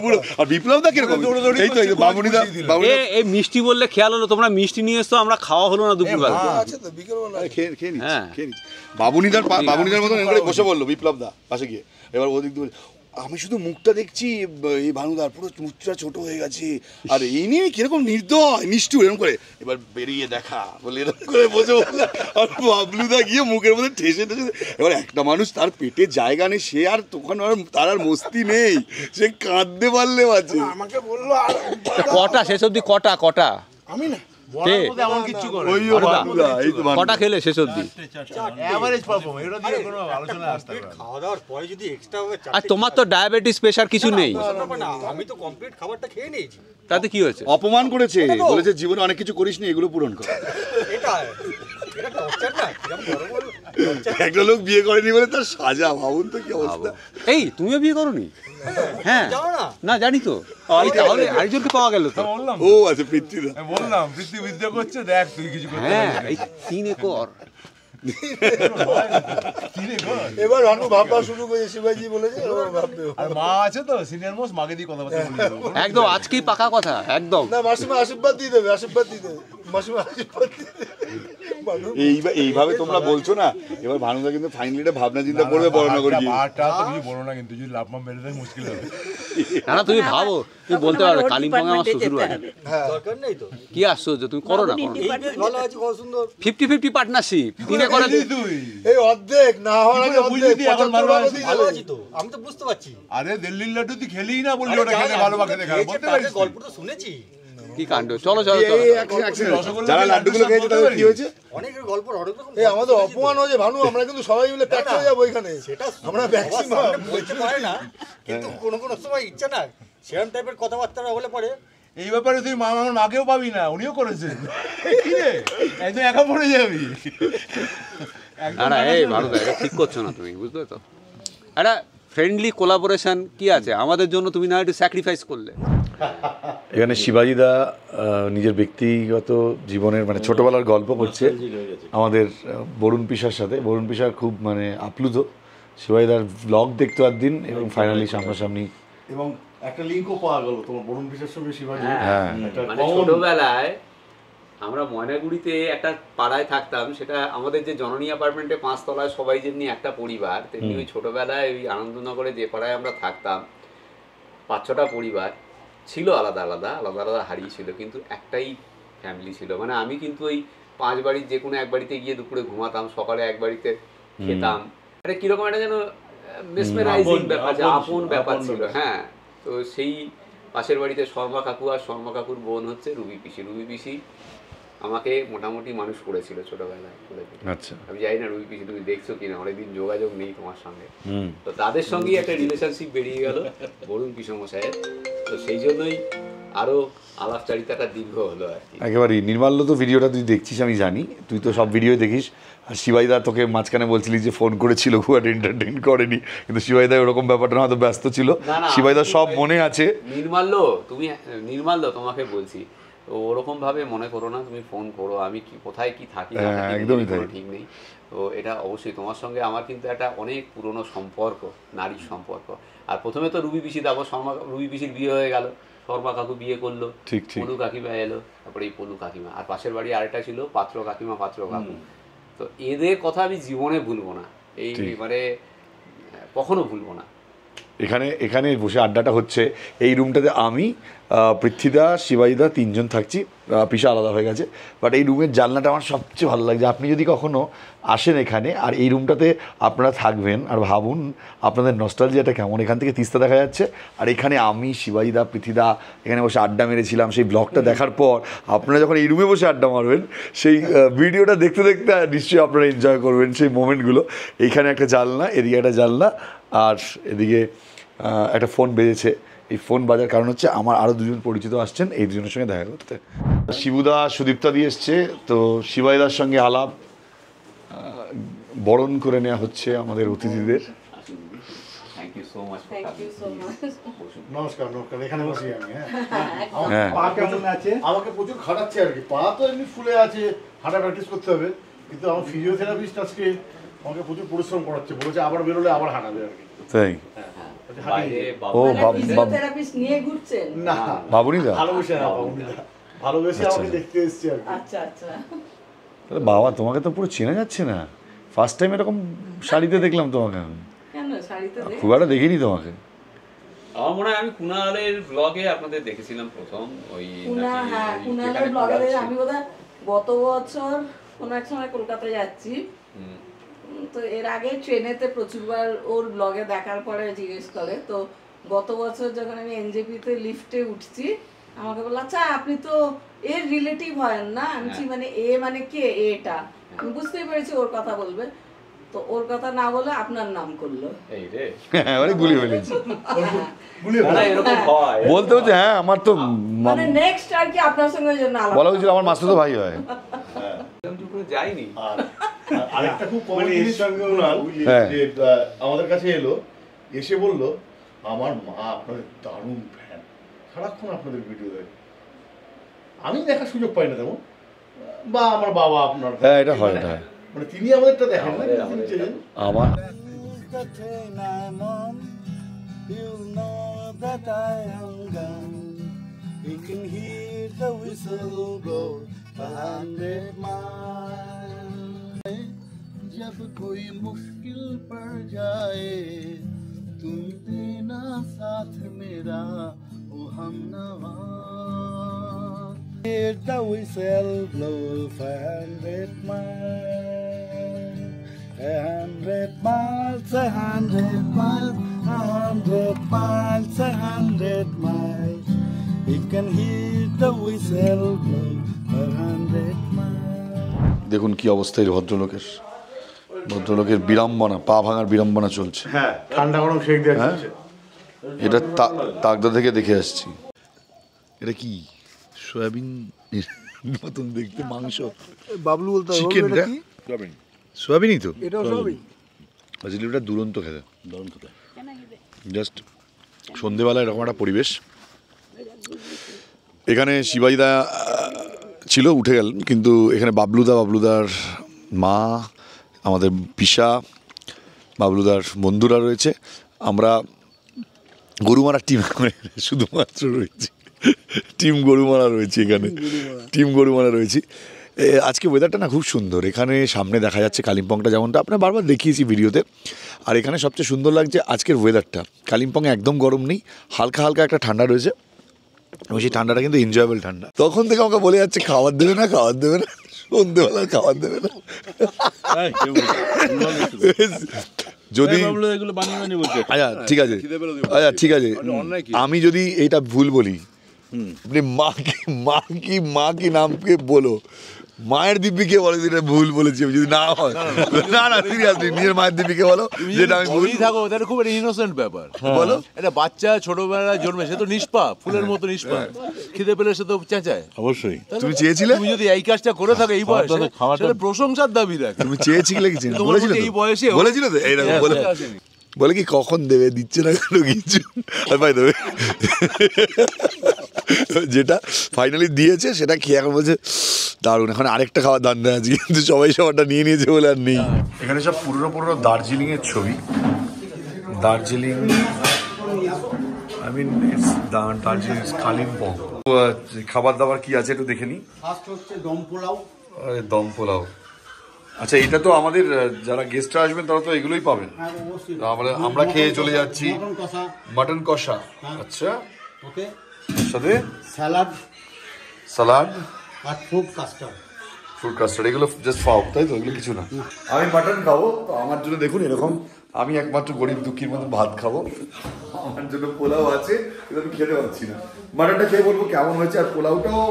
পুরো। আর বিপ্লব দা কিরকম? এই তো বাবুনিদা এই মিষ্টি বললে খেয়াল হলো, তোমরা মিষ্টি নিয়ে এসছো, আমরা খাওয়া হলো না দুপুরবেলা। আছে তো বিকেলবেলা খেয়ে হ্যাঁ। নিচ্ছি। বাবুনিদার মতন এরকম করে বসে বললো বিপ্লব দা পাশে গিয়ে। এবার ওদিক দিয়ে আমি শুধু মুখটা দেখছি, এই ভানুদার পুরো মুখটা ছোট হয়ে গেছে, আর এই নিয়ে কিরকম নির্দয় নিষ্ঠুর এরকম করে। এবার বেরিয়ে দেখা বলে এরকম করে বসে বললো, আর বাবলুদা গিয়ে মুখের মধ্যে ঠেসে। এবার একটা মানুষ তার পেটে জায়গা নেই, সে আর তখন তার আর মস্তি নেই, সে কাঁদতে পারলে আছে। আমাকে বললো আর কটা শেষ অব্দি কটা আমি না এমন কিছু করে ওইও ভানুদা, এই তো ভানুদা। কটা খেলে শেষ অব্দি? এভারেজ পারফর্ম, এটা দিয়ে কোনো আলোচনা আসতে পারে না। খাওয়া দাওয়ার পরে যদি এক্সট্রা আর তোমার তো ডায়াবেটিস প্রেশার কিছু নেই, আমি তো কমপ্লিট খাবারটা খেয়ে নিয়েছি। তাতে কি হয়েছে? অপমান করেছে, বলেছে জীবনে অনেক কিছু করিসনি, এগুলো পূরণ কর। এটা এটা টর্চার না, এরকম বড় বড় একটা লোক বিয়ে করেনি বলে তার সাজা, ভাবুন তো কি অবস্থা। এই তুমিও বিয়ে করোনি? হ্যাঁ জানো না? না জানি তো। এই তাহলে আরেকজনকে পাওয়া গেল তো। বললাম ও আচ্ছা পৃথ্বীদা, আমি বললাম পৃথ্বী বিদ্যা করছে, দেখ তুই কিছু করতে হ্যাঁ পারবি না। এই 3 একর। এবার ভানু ভাববা শুরু করেছে, শিবাজি বলেছে ও ভাববে। আর মা আছে তো সিনিয়র মোস্ট, মাকে দিয়ে কথাবার্তা বলে দেবো। একদম আজকেই পাকা কথা একদম। না মাসিমা আশীর্বাদ দিয়ে দেবে, আশীর্বাদ দিয়ে দেবে, মাসিমা আশীর্বাদ দিয়ে দেবে। ভানু এইভাবে তোমরা বলছো না, এবার ভানুদা কিন্তু ফাইনালি এটা ভাবনা চিন্তা করবে বড়নগর গিয়ে। বারটা তো কিছু বলো না, কিন্তু যদি লাভ মাম মেরে দেয় মুশকিল হবে। না তুমি ভাবো, তুমি বলতে পারবে কালিম্পং আমার শ্বশুর বাড়ি। দরকার নেই তো। কি আশ্চর্য, তুমি করো না করো। এই বেশ ভালো আছে, কত সুন্দর। 50-50 পার্টনারশিপ, 3 একরে। তুই এই অর্ধেক না হওয়ার আগে বুঝলি অর্ধেক তুই এখন 75 ভালো ভালো আছিস? দিয়ে ভালো দেবে। আছি তো, আমি তো বুঝতে পারছি। আরে দিল্লির লাড্ডু তুই খেলেই না বললি, আরে ওটা খেলে জানি, ভালো আমি খেতে তো খারাপ খেয়েছি, বলতে তাদের পারিস গল্প তো শুনেছি। কি কাণ্ড, চলো চলো চলো। যারা লাড্ডুগুলো খেয়েছে তাদের কি হয়েছে? অনেকের গল্প অনেক রকম। এই আমাদের অপমান হয়েছে ভানু, আমরা কিন্তু সবাই মিলে প্যাক হয়ে যাবো এখানে। সেটা আমরা সবার ম্যাক্সিমাম সামনে বলতে পারে না, কিন্তু কোনো কোনো সময় ইচ্ছা না সেরকম টাইপের কথাবার্তা হলে পরে। এই ব্যাপারে তুই আমার মাকেও পাবি না, উনিও করেছেন। কি রে একদম একা পড়ে যাবি। না না এই ভালো, এটা ঠিক করছো না তুমি, বুঝতে তো। একটা ফ্রেন্ডলি কোলাবোরেশন কি আছে, আমাদের জন্য তুমি না একটু স্যাক্রিফাইস করলে। এখানে শিবাজিদা নিজের ব্যক্তিগত জীবনের মানে ছোটবেলার গল্প করছে আমাদের বরুণ পিসার সাথে। বরুণ পিসার খুব মানে আপ্লুত শিবাজিদার ব্লগ দেখতো একদিন, এবং ফাইনালি সামনাসামনি। এবং একটা লিঙ্কও পাওয়া গেল তোমার বরুণ পিসার সঙ্গে শিবাজি। হ্যাঁ মানে ছোটবেলায় আমরা ময়নাগুড়িতে একটা পাড়ায় থাকতাম, সেটা আমাদের যে জননী অ্যাপার্টমেন্টে 5 তলায় সবাই যেমনি একটা পরিবার, তেমনি ওই ছোটবেলায় ওই আনন্দনগরে যে পাড়ায় আমরা থাকতাম 5-6টা পরিবার ছিল, আলাদা আলাদা আলাদা আলাদা হারিয়েছিল, কিন্তু একটাই ফ্যামিলি ছিল। মানে আমি কিন্তু ওই 5 বাড়ির যে কোনো এক বাড়িতে গিয়ে দুপুরে ঘুমাতাম, সকালে এক বাড়িতে খেতাম। এটা কিরকম একটা যেন মেসমেরাইজিং ব্যাপার, আপন ব্যাপার ছিল। হ্যাঁ, তো সেই পাশের বাড়িতে শর্মা কাকু, আর শর্মা কাকুর বোন হচ্ছে রুবি পিসি। রুবি পিসি আমাকে মোটামুটি মানুষ করেছিল ছোটবেলায়। আচ্ছা, আমি জানি না রুবি পিসি তুমি দেখছো কিনা, অনেকদিন যোগাযোগ নেই তোমার সঙ্গে। তো তাদের সঙ্গেই একটা রিলেশনশিপ বেরিয়ে গেল বরুণ পিসমশাইয়ের। তো সেই জন্যই আরো আলাপচারিতাটা দীর্ঘ হলো আর কি। একেবারেই। নির্মাল্য তো ভিডিওটা তুই দেখছিস, আমি জানি তুই তো সব ভিডিও দেখিস। আর শিবাইদা তোকে মাঝখানে বলছিলি যে ফোন করেছিল, খুব একটা এন্টারটেইন করেনি, কিন্তু শিবাইদা ওরকম ব্যাপারটা না, হয়তো ব্যস্ত ছিল। শিবাইদা সব মনে আছে। নির্মাল্য তোমাকে বলছি, তো ওরকম ভাবে মনে করো না, তুমি ফোন করো, আমি কি কোথায় কি থাকি না থাকি একদমই তাই, ঠিক নেই। তো এটা অবশ্যই তোমার সঙ্গে আমার কিন্তু একটা অনেক পুরনো সম্পর্ক, নারীর সম্পর্ক। আর প্রথমে তো রুবি পিসি, তারপর রুবি পিসির বিয়ে হয়ে গেল, শর্মা কাকু বিয়ে করলো, ঠিক ঠিক, পলু কাকিমা এলো, তারপরে এই পলু কাকিমা, আর পাশের বাড়ি আরেকটা ছিল পাত্র কাকিমা, পাত্র কাকু। তো এদের কথা আমি জীবনে ভুলবো না, এই মানে কখনো ভুলবো না। এখানে বসে আড্ডাটা হচ্ছে এই রুমটাতে। আমি, পৃথ্বীদা, শিবাজিদা 3 জন থাকছি, পিসা আলাদা হয়ে গেছে। বাট এই রুমের জানলাটা আমার সবচেয়ে ভালো লাগছে। আপনি যদি কখনো আসেন এখানে আর এই রুমটাতে আপনারা থাকবেন, আর ভাবুন আপনাদের নস্টালজিয়াটা কেমন। এখান থেকে তিস্তা দেখা যাচ্ছে, আর এখানে আমি, শিবাজিদা, পৃথ্বীদা এখানে বসে আড্ডা মেরেছিলাম। সেই ব্লগটা দেখার পর আপনারা যখন এই রুমে বসে আড্ডা মারবেন, সেই ভিডিওটা দেখতে দেখতে নিশ্চয়ই আপনারা এনজয় করবেন সেই মোমেন্টগুলো। এইখানে একটা জানলা, এদিকে একটা জানলা, আর এদিকে একটা ফোন বেজেছে। এই ফোন বাজার কারণ হচ্ছে আমার আরও 2জন পরিচিত আসছেন এই 2জনের সঙ্গে দেখা করতে। শিবুদা, সুদীপ্তা দিয়ে এসছে, তো শিবাইদার সঙ্গে আলাপ, বরণ করে নেওয়া হচ্ছে আমাদের অতিথিদের। Thank you so much. Thank you so much. নমস্কার নমস্কার, এখানে বসি আমি। হ্যাঁ পা কেমন আছে? আমাকে প্রচুর খাটাচ্ছে আর কি, পা তো এমনি ফুলে আছে, হাঁটা প্র্যাকটিস করতে হবে, কিন্তু আমার ফিজিওথেরাপিস্ট আজকে আমাকে প্রচুর পরিশ্রম করাচ্ছে, বলেছে আবার বেরোলে আবার হাঁটাবে আর কি। তাই বাইরে ও ফিজিওথেরাপিস্ট নিয়ে ঘুরছেন? না বাবুনি দা ভালোবেসে না, ভালোবেসে আমাকে দেখতে এসছে আর কি। আচ্ছা আচ্ছা। বাবা তোমাকে তো পুরো চেনা যাচ্ছে না, ফার্স্ট টাইম এরকম শাড়িতে দেখলাম তোমাকে, কেন শাড়িতে খুব একটা দেখিনি তোমাকে। আমার মনে হয় আমি কুণালের ব্লগে আপনাদের দেখেছিলাম প্রথম, ওই হ্যাঁ কুণালের ব্লগে আমি বোধহয় গত বছর কোনো এক সময় কলকাতায় যাচ্ছি, তো এর আগে ট্রেনেতে প্রচুরবার ওর ব্লগে দেখার পরে জিজ্ঞেস করে, তো গত বছর যখন আমি এনজেপিতে লিফটে উঠছি আমাকে বললো আচ্ছা আপনি তো এর রিলেটিভ হয় না, আমি মানে এ মানে কে, এটা আমি বুঝতেই পেরেছি ওর কথা বলবে, তো ওর কথা না বলে আপনার নাম করলো। এই রে অনেক গুলি ফেলেছি এরকম হয় বলতে হচ্ছে। হ্যাঁ আমার তো মানে নেক্সট আর কি আপনার সঙ্গে ওই জন্য আলাদা বলা হয়েছিল আমার মাস্টারতো ভাই হয়। যাইনি। আর আরেকটা খুব কমন জিনিস কুণাল, হ্যাঁ। যে আমাদের কাছে এলো, এসে বলল আমার মা আপনাদের দারুণ ফ্যান, সারাক্ষণ আপনাদের ভিডিও দেখে। আমি দেখার সুযোগ পাই না তেমন, বা আমার বাবা আপনার, হ্যাঁ এটা হয়, এটা হয়। মানে তিনি আমাদেরটা দেখেন না, তিনি চেনেন। আমার You'll know that I am gone. You can hear the whistle blow 100 miles. जब कोई मुश्किल पड़ जाए तुम देना साथ मेरा ओ हमनवा. Hear the whistle blow 100 miles. 100 miles, 100 miles, 100 miles, 100 miles. You can hear the whistle blow 100 miles. দেখুন কি অবস্থা এই ভদ্রলোকের বিড়ম্বনা, পা ভাঙার বিড়ম্বনা চলছে। হ্যাঁ ঠান্ডা গরম শেক দেওয়া চলছে। এটা তাগদা থেকে দেখে আসছি। এটা কি সয়াবিন মতন দেখতে, মাংস, বাবলু বলতে হবে, চিকেন, এটা কি? সোয়াবিনই তো, এটাও সবই এটা দুরন্ত খেতে, জাস্ট সন্ধেবেলা এরকম একটা পরিবেশ। এখানে শিবাইদা ছিল, উঠে গেলেন, কিন্তু এখানে বাবলুদার মা, আমাদের পিসা, বাবলুদার বন্ধুরা রয়েছে, আমরা গরুমারা টিম শুধুমাত্র রয়েছি, টিম গরুমারা রয়েছে এখানে, টিম গরুমারা রয়েছি। আজকে ওয়েদারটা না খুব সুন্দর, এখানে সামনে দেখা যাচ্ছে কালিম্পংটা, যেমনটা আপনার বারবার দেখিয়েছি ভিডিওতে। আর এখানে সবচেয়ে সুন্দর লাগছে আজকের ওয়েদারটা, কালিম্পংয়ে একদম গরম নেই, হালকা হালকা একটা ঠান্ডা রয়েছে, এবং সেই ঠান্ডাটা কিন্তু এনজয়েবল ঠান্ডা। তখন থেকে আমাকে বলে যাচ্ছে খাবার দেবে না, সন্ধ্যেবেলা খাবার দেবে না। যদি আচ্ছা ঠিক আছে, আমি যদি এইটা ভুল বলি, আপনি মা কি নামকে বলো, মায়ের দিব্যিকে বলে যেটা ভুল বলেছি আমি, যদি না হয় না সিরিয়াসলি নিজের মায়ের দিব্যিকে বলো যেটা আমি ভুল থাকো। এটা খুব ইনোসেন্ট ব্যাপার, বলো। এটা বাচ্চা ছোটবেলায় জন্মে, সে তো নিষ্পাপ, ফুলের মতো নিষ্পাপ, খিদে পেলে সে তো চেঁচায়। অবশ্যই তুমি চেয়েছিলে, তুমি যদি এই কাজটা করে থাকো এই বয়সে, সেটা প্রশংসার দাবি রাখে। তুমি চেয়েছিলে কি বলেছিলে, এই বয়সে বলেছিল তো এইরকম বলে কি কখন দেবে, দিচ্ছে না কেন কিছু, পাই দেবে, যেটা ফাইনালি দিয়েছে সেটা খেয়ে এখন বলছে দারুণ, এখন আরেকটা খাওয়ার দান দেওয়া আছে, কিন্তু সবাই সবারটা নিয়ে নিয়েছে বলে আর নেই। এখানে সব পুরনো দার্জিলিং এর ছবি, দার্জিলিং দার্জিলিং কালিম্পং। খাবার দাবার কি আছে একটু দেখে নি। ফার্স্ট হচ্ছে দম পোলাও। দম পোলাও, আচ্ছা এটা তো আমাদের যারা গেস্টরা আসবেন তারা তো এগুলোই পাবেন, আমরা খেয়ে চলে যাচ্ছি। মাটন কষা, আচ্ছা ওকে, সাথে স্যালাড আর ফ্রুট কাস্টার্ড, এগুলো জাস্ট ফাও, তাই তো, এগুলো কিছু না। আমি মাটন খাবো, তো আমার জন্য দেখুন এরকম, আমি একমাত্র গরিব দুঃখীর মতো ভাত খাবো, আমার জন্য পোলাও আছে, কিন্তু আমি খেতে পারছি না। মাটনটা খেয়ে বলবো কেমন হয়েছে, আর পোলাওটাও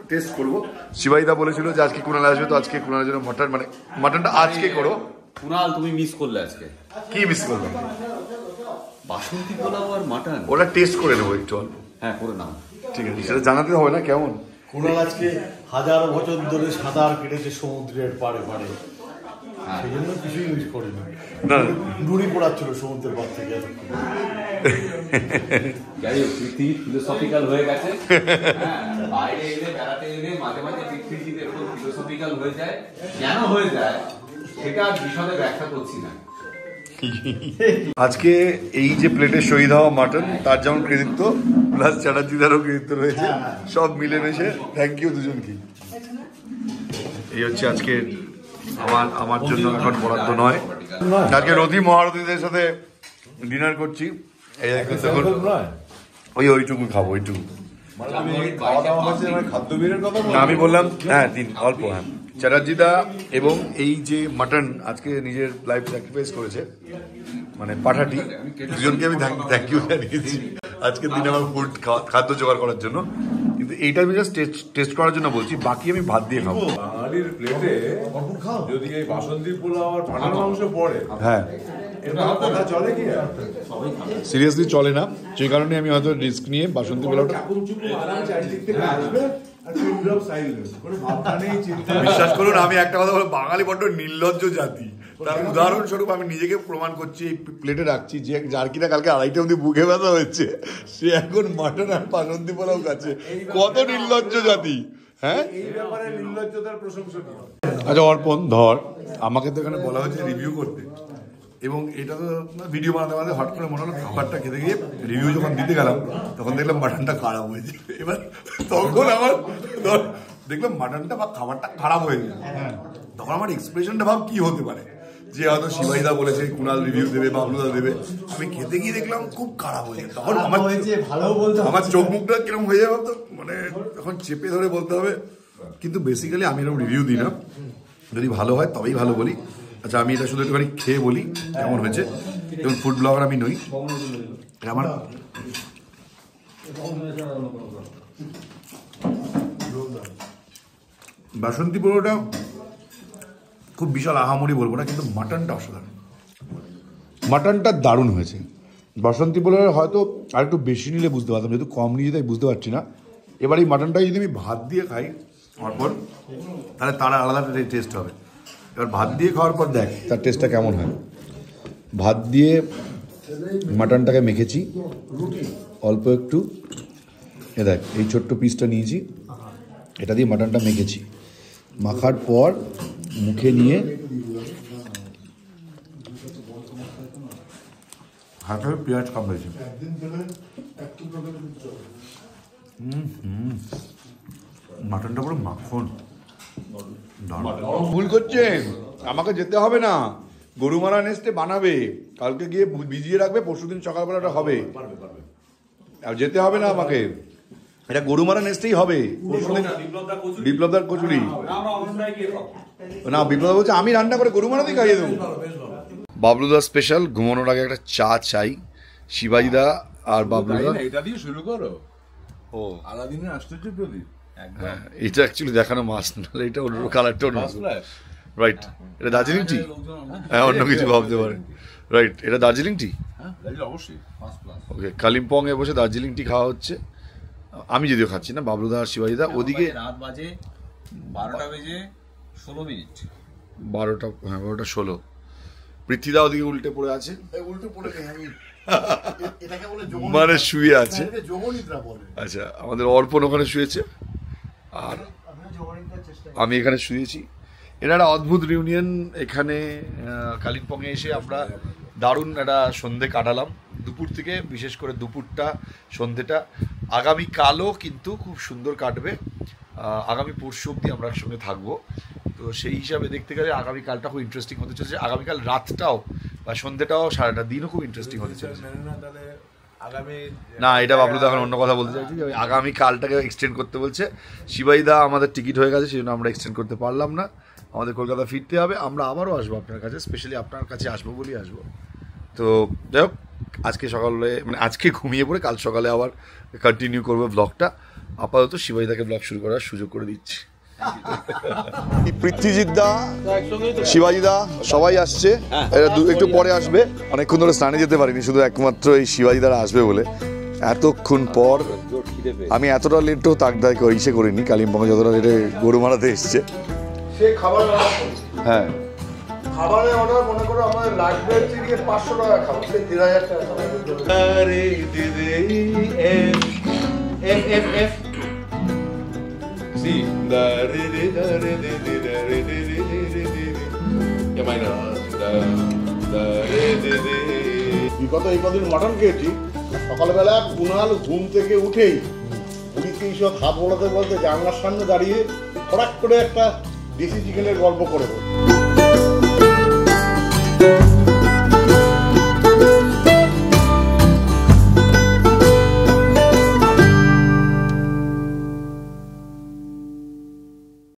টেস্ট করবো। শিবাইদা বলেছিল যে আজকে কুণাল আসবে, তো আজকে কুণালের জন্য মাটনটা আজকে করো। কুণাল তুমি মিস করলে আজকে। কি মিস করলাম? বাসন্তী পোলাও আর মাটন, ওটা টেস্ট করে নেবো একটু অল্প। হ্যাঁ করে নাও, ঠিক আছে, সেটা জানাতে হবে না কেমন। কুণাল আজকে হাজার বছর ধরে সাঁতার কেটেছে সমুদ্রের পাড়ে পাড়ে, সেই জন্য কিছুই ইউজ করিনি। না ডুরি পড়াচ্ছিল সমুদ্রের পার থেকে এতক্ষণ। যাই হোক, পৃথিবী ফিলোসফিক্যাল হয়ে গেছে। বাইরে এলে বেড়াতে এলে মাঝে মাঝে পৃথিবী এরকম ফিলোসফিক্যাল হয়ে যায়, কেন হয়ে যায় সেটা আর বিশদে ব্যাখ্যা করছি না। আজকে এই যে প্লেটে শহীদ হওয়া মাটন, তার যেমন কৃতিত্ব প্লাস চ্যাটার্জিদারও কৃতিত্ব রয়েছে, সব মিলেমিশে থ্যাংক ইউ দুজনকে। এই হচ্ছে আজকে আমার জন্য এখন বরাদ্দ নয়, আজকে রথী মহারথীদের সাথে ডিনার করছি। এই দেখুন ওইটুকু খাবো, ওইটুকু। না আমি বললাম হ্যাঁ অল্প, হ্যাঁ চ্যাটার্জিদা এবং এই যে মাটন আজকে নিজের লাইফ স্যাক্রিফাইস করেছে, মানে পাঠাটি, দুজনকে আমি থ্যাংক ইউ জানিয়েছি আজকের দিনে আমার ফুড খাদ্য জোগাড় করার জন্য। কিন্তু এইটা আমি জাস্ট টেস্ট করার জন্য বলছি, বাকি আমি ভাত দিয়ে খাবো। বাঙালির প্লেটে যদি এই বাসন্তী পোলাও আর পাঠার মাংস পড়ে, হ্যাঁ চলে কি? সিরিয়াসলি চলে না, সেই কারণে আমি হয়তো রিস্ক নিয়ে বাসন্তী পোলাওটা। বিশ্বাস করুন আমি একটা কথা বলবো, বাঙালি বড্ড নির্লজ্জ জাতি। তার উদাহরণস্বরূপ আমি নিজেকে প্রমাণ করছি, এই প্লেটে রাখছি যে যার কিনা কালকে 2:30 অবধি বুকে ব্যথা হয়েছে, সে এখন মাটন আর বাসন্তী পোলাও খাচ্ছে। কত নির্লজ্জ জাতি, হ্যাঁ? আচ্ছা অর্পণ ধর, আমাকে তো এখানে বলা হয়েছে রিভিউ করতে, এবং এটা তো ভিডিও বানাতে বানাতে হট করে মনে হলো খাবারটা খেতে গিয়ে রিভিউ যখন দিতে গেলাম তখন দেখলাম মাটনটা খারাপ হয়েছে। এবার তখন আমার দেখলাম মাটনটা বা খাবারটা খারাপ হয়ে গেছে, তখন আমার এক্সপ্রেশনটা ভাব কি হতে পারে, যে হয়তো শিবাইদা বলেছে কুণাল রিভিউ দেবে, বাবলুদা দেবে, আমি খেতে গিয়ে দেখলাম খুব খারাপ হয়েছে। তখন আমার চোখ মুখটা কিরকম হয়ে যাবে, তো মানে তখন চেপে ধরে বলতে হবে। কিন্তু বেসিক্যালি আমি এরকম রিভিউ দিই না, যদি ভালো হয় তবেই ভালো বলি। আচ্ছা আমি এটা শুধু একটুখানি খেয়ে বলি কেমন হয়েছে, এবং ফুড ব্লগার আমি নই, আমার বাসন্তী পোলাওটা খুব বিশাল আহামরি বলবো না, কিন্তু মাটনটা অসাধারণ, মাটনটা দারুণ হয়েছে। বাসন্তী পোলাও হয়তো আর একটু বেশি নিলে বুঝতে পারতাম, যেহেতু কম নিয়ে তাই বুঝতে পারছি না। এবার এই মাটনটাই যদি আমি ভাত দিয়ে খাই তারপর, তাহলে তার আলাদা টেস্ট হবে। এবার ভাত দিয়ে খাওয়ার পর দেখ তার টেস্টটা কেমন হয়। ভাত দিয়ে মাটনটাকে মেখেছি অল্প একটু, এ দেখ এই ছোট্ট পিসটা নিয়েছি, এটা দিয়ে মাটনটা মেখেছি, মাখার পর মুখে নিয়ে হাতে পেঁয়াজ কামড়েছি। মাটনটা পুরো মাখন। ভুল করছেন, আমাকে যেতে হবে না, গরুমারা নেস্টে বানাবে, কালকে গিয়ে ভিজিয়ে রাখবে, পরশুদিন সকালবেলাটা হবে, আর যেতে হবে না আমাকে, এটা গরুমারা নেস্টেই হবে। বিপ্লবদার কচুরি না, বিপ্লব বলছে আমি রান্না করে গরুমারাতেই খাইয়ে দেবো। বাবলুদা স্পেশাল, ঘুমানোর আগে একটা চা চাই। শিবাজিদা আর বাবলুদা এটা দিয়ে শুরু করো। ও আলাদিনের আশ্চর্য প্রদীপ, হ্যাঁ এটা অ্যাকচুয়ালি দেখানো মাছ না, এটা অন্য কালারটা অন্য, রাইট? এটা দার্জিলিং টি, হ্যাঁ অন্য কিছু ভাবতে পারেন, রাইট? এটা দার্জিলিং টি, অবশ্যই। ওকে, কালিম্পং এ বসে দার্জিলিং টি খাওয়া হচ্ছে। আমি যদিও খাচ্ছি না, বাবলুদা আর শিবাজিদা ওদিকে। রাত বাজে 12টা বেজে 16 মিনিট, 12টা, হ্যাঁ 12টা 16। পৃথ্বীদা ওদিকে উল্টে পড়ে আছে, উল্টো পড়ে নেই আমি, এটাকে বলে মানে শুয়ে আছে। যোগনিদ্রা বলে। আচ্ছা আমাদের অর্পণ ওখানে শুয়েছে, আর আমি এখানে শুয়েছি। এটা একটা অদ্ভুত রিউনিয়ন এখানে কালিম্পংয়ে এসে আমরা দারুণ একটা সন্ধে কাটালাম, দুপুর থেকে, বিশেষ করে দুপুরটা সন্ধেটা। আগামীকালও কিন্তু খুব সুন্দর কাটবে, আগামী পরশু অবধি আমরা একসঙ্গে থাকবো। তো সেই হিসাবে দেখতে গেলে আগামীকালটা খুব ইন্টারেস্টিং হতে চলেছে, আগামীকাল রাতটাও বা সন্ধ্যেটাও সারাটা দিনও খুব ইন্টারেস্টিং হতে চলেছে। না এটা বাবলুদা এখন অন্য কথা বলতে চাইছি, যে আগামী কালটাকে এক্সটেন্ড করতে বলছে। শিবাইদা আমাদের টিকিট হয়ে গেছে, সেই জন্য আমরা এক্সটেন্ড করতে পারলাম না, আমাদের কলকাতা ফিরতে হবে। আমরা আবারও আসবো আপনার কাছে, স্পেশালি আপনার কাছে আসবো বলেই আসবো। তো যাই হোক, আজকে সকালে মানে আজকে ঘুমিয়ে পড়ে কাল সকালে আবার কন্টিনিউ করবো ব্লগটা। আপাতত শিবাইদাকে ব্লগ শুরু করার সুযোগ করে দিচ্ছি। পৃথ্বীজিৎদা, শিবাজিদা সবাই আসছে, একটু পরে আসবে। অনেকক্ষণ ধরে স্নানে যেতে পারিনি, শুধু একমাত্র এই শিবাজিদারা আসবে বলে। এতক্ষণ পর আমি এতটা লেটও তাকদায় ইসে করিনি, কালিম্পংয়ে যতটা লেটে গরু মারাতে এসছে। হ্যাঁ খাবারের অর্ডার মনে করো আমাদের লাগবে হচ্ছে গিয়ে 500 টাকা খাবার, সেই 3000 টাকা খাবার। আরে দিদি F F F F C দা রে রে দা রে রে রে দা রে রে রে রে রে এ মাইনাস দা দা রে রে রে। বিগত এই কদিন মাটন খেয়েছি, সকালবেলা কুনাল ঘুম থেকে উঠেই পুরীতে এইসব হাত বলাতে বলতে জানলার সামনে দাঁড়িয়ে হঠাৎ করে একটা দেশি চিকেনের গল্প করে বল।